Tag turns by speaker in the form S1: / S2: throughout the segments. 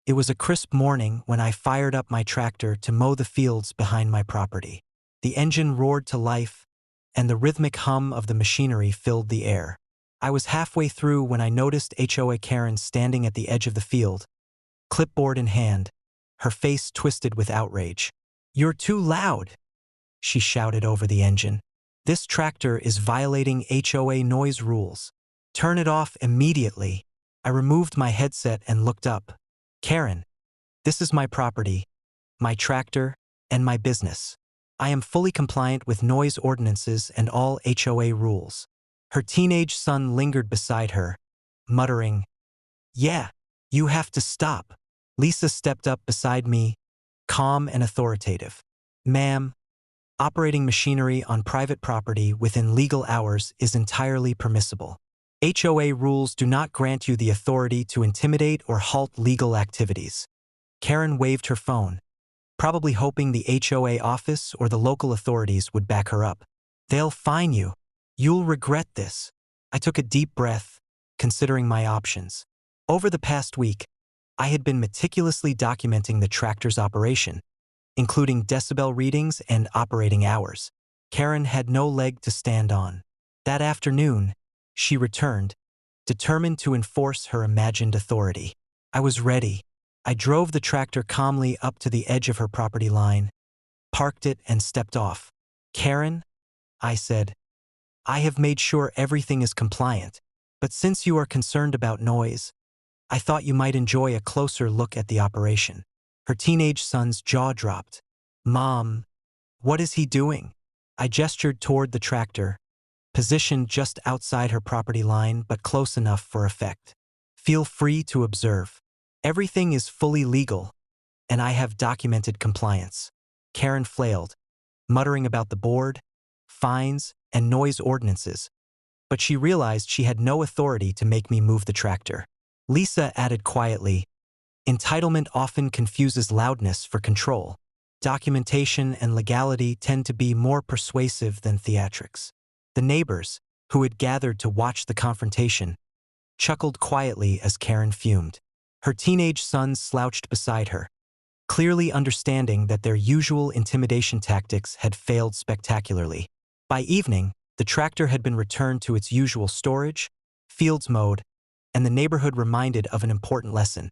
S1: It was a crisp morning when I fired up my tractor to mow the fields behind my property. The engine roared to life, and the rhythmic hum of the machinery filled the air. I was halfway through when I noticed HOA Karen standing at the edge of the field, clipboard in hand, her face twisted with outrage. "You're too loud," she shouted over the engine. "This tractor is violating HOA noise rules. Turn it off immediately." I removed my headset and looked up. "Karen, this is my property, my tractor, and my business. I am fully compliant with noise ordinances and all HOA rules." Her teenage son lingered beside her, muttering, "Yeah, you have to stop." Lisa stepped up beside me, calm and authoritative. "Ma'am, operating machinery on private property within legal hours is entirely permissible. HOA rules do not grant you the authority to intimidate or halt legal activities." Karen waved her phone, probably hoping the HOA office or the local authorities would back her up. "They'll fine you. You'll regret this." I took a deep breath, considering my options. Over the past week, I had been meticulously documenting the tractor's operation, including decibel readings and operating hours. Karen had no leg to stand on. That afternoon, she returned, determined to enforce her imagined authority. I was ready. I drove the tractor calmly up to the edge of her property line, parked it, and stepped off. "Karen," I said, "I have made sure everything is compliant, but since you are concerned about noise, I thought you might enjoy a closer look at the operation." Her teenage son's jaw dropped. "Mom, what is he doing?" I gestured toward the tractor, positioned just outside her property line but close enough for effect. "Feel free to observe. Everything is fully legal, and I have documented compliance." Karen flailed, muttering about the board, fines, and noise ordinances, but she realized she had no authority to make me move the tractor. Lisa added quietly, "Entitlement often confuses loudness for control. Documentation and legality tend to be more persuasive than theatrics." The neighbors, who had gathered to watch the confrontation, chuckled quietly as Karen fumed. Her teenage son slouched beside her, clearly understanding that their usual intimidation tactics had failed spectacularly. By evening, the tractor had been returned to its usual storage, fields mowed, and the neighborhood reminded of an important lesson.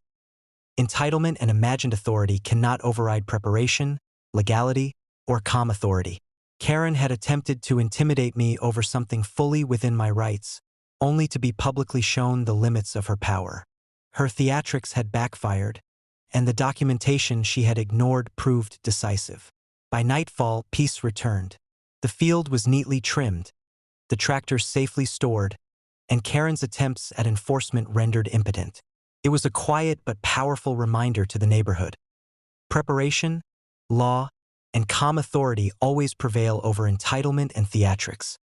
S1: Entitlement and imagined authority cannot override preparation, legality, or calm authority. Karen had attempted to intimidate me over something fully within my rights, only to be publicly shown the limits of her power. Her theatrics had backfired, and the documentation she had ignored proved decisive. By nightfall, peace returned. The field was neatly trimmed, the tractor safely stored, and Karen's attempts at enforcement rendered impotent. It was a quiet but powerful reminder to the neighborhood. Preparation, law, and calm authority always prevail over entitlement and theatrics.